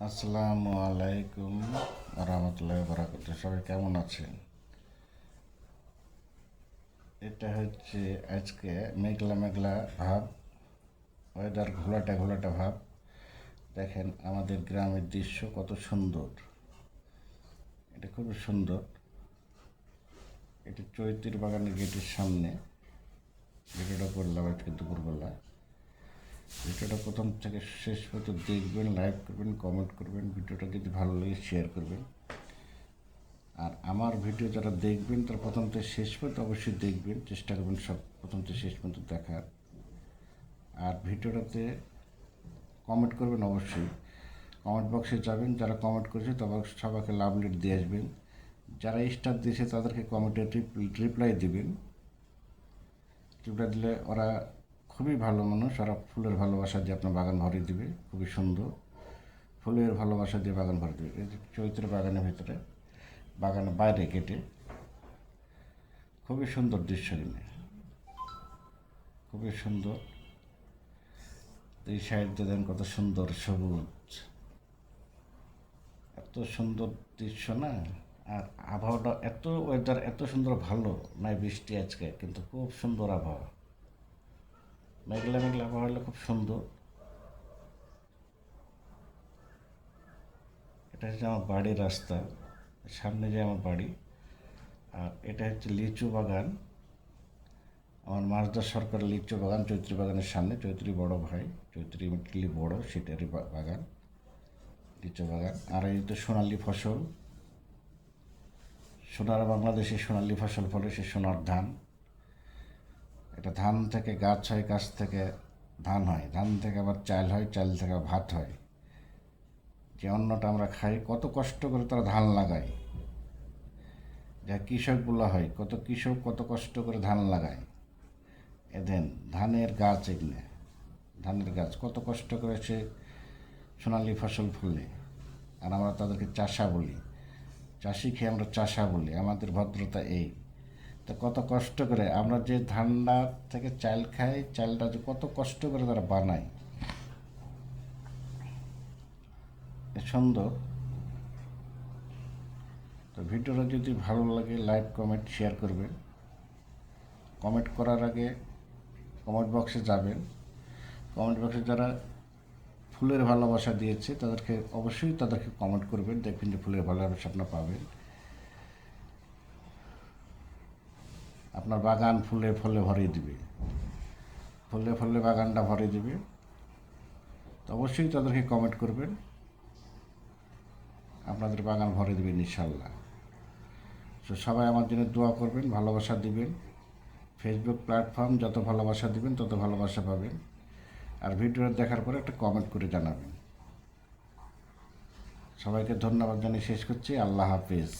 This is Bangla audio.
আসসালামু আলাইকুম রহমতুল্লাহ বারাকাতুহু। সবাই কেমন আছেন? এটা হচ্ছে আজকে মেঘলা মেঘলা ভাব, ওয়েদার ঘোলাটা ঘোলাটা ভাব। দেখেন আমাদের গ্রামের দৃশ্য কত সুন্দর। এটা খুবই সুন্দর। এটা চৈতির বাগানের গেটের সামনে ভিডিওটা করলাম আজকে দুপুরবেলা। ভিডিওটা প্রথম থেকে শেষ পর্যন্ত দেখবেন, লাইক করবেন, কমেন্ট করবেন, ভিডিওটা যদি ভালো লাগে শেয়ার করবেন। আর আমার ভিডিও যারা দেখবেন তারা প্রথম থেকে শেষ পর্যন্ত অবশ্যই দেখবেন, চেষ্টা করবেন সব প্রথম থেকে শেষ পর্যন্ত দেখার। আর ভিডিওটাতে কমেন্ট করবেন অবশ্যই, কমেন্ট বক্সে যাবেন, যারা কমেন্ট করেছে তবে সবাইকে লাভ লেট দিয়ে আসবেন। যারা স্টার দিয়েছে তাদেরকে কমেন্টে রিপ্লাই দিবেন। রিপ্লাই দিলে ওরা খুবই ভালো মানুষ, ওরা ফুলের ভালোবাসা দিয়ে আপনার বাগান ভরিয়ে দিবে। খুবই সুন্দর ফুলের ভালোবাসা দিয়ে বাগান ভরে দেবে। এই যে চৈত্র বাগানের ভিতরে, বাগানের বাইরে কেটে খুবই সুন্দর দৃশ্য কিনে, খুবই সুন্দর। এই সাইড দিয়ে দেন কত সুন্দর সবুজ, এত সুন্দর দৃশ্য না। আর আবহাওয়াটা এত, ওয়েদার এত সুন্দর, ভালো নাই বৃষ্টি আজকে, কিন্তু খুব সুন্দর আবহাওয়া। মেঘলা মেঘলা আবহাওয়া হলে খুব সুন্দর। এটা হচ্ছে আমার বাড়ির রাস্তা, সামনে যে আমার বাড়ি। আর এটা হচ্ছে লিচু বাগান, আমার মাছদার সরকারের লিচু বাগান, চৈত্রী বাগানের সামনে। চৈত্রী বড় ভাই, চৈত্রী মিটলি বড়, সেটারই বাগান, লিচু বাগান। আর এই তো সোনালি ফসল, সোনার বাংলাদেশে সোনালি ফসল ফলে, সে সোনার ধান। এটা ধান থেকে গাছ হয়, গাছ থেকে ধান হয়, ধান থেকে আবার চাল হয়, চাল থেকে ভাত হয়। যে অন্নটা আমরা খাই, কত কষ্ট করে তারা ধান লাগায়, যা কৃষক বলা হয়, কত কৃষক কত কষ্ট করে ধান লাগায়। এদেন ধানের গাছ, এগুলো ধানের গাছ কত কষ্ট করে সে সোনালি ফসল ফলে। আর আমরা তাদেরকে চাষা বলি, চাষি খেয়ে আমরা চাষা বলি, আমাদের ভদ্রতা এই। তো কত কষ্ট করে আমরা যে ধানটা থেকে চাল খাই, চালটা যে কত কষ্ট করে তারা বানায়, সুন্দর। তো ভিডিওটা যদি ভালো লাগে লাইক কমেন্ট শেয়ার করবেন। কমেন্ট করার আগে কমেন্ট বক্সে যাবেন, কমেন্ট বক্সে যারা ফুলের ভালোবাসা দিয়েছে তাদেরকে অবশ্যই তাদেরকে কমেন্ট করবেন, দেখবেন যে ফুলের ভালোবাসা আপনার পাবেন। আপনার বাগান ফুলে ফলে ভরিয়ে দিবে, ফুলে ফলে বাগানটা ভরিয়ে দিবে। তো অবশ্যই তাদেরকে কমেন্ট করবেন, আপনাদের বাগান ভরে দেবেন ইনশাল্লাহ। তো সবাই আমার জন্য দোয়া করবেন, ভালোবাসা দিবেন। ফেসবুক প্ল্যাটফর্ম, যত ভালোবাসা দিবেন তত ভালোবাসা পাবেন। আর ভিডিওটা দেখার পরে একটা কমেন্ট করে জানাবেন। সবাইকে ধন্যবাদ জানিয়ে শেষ করছি। আল্লাহ হাফেজ।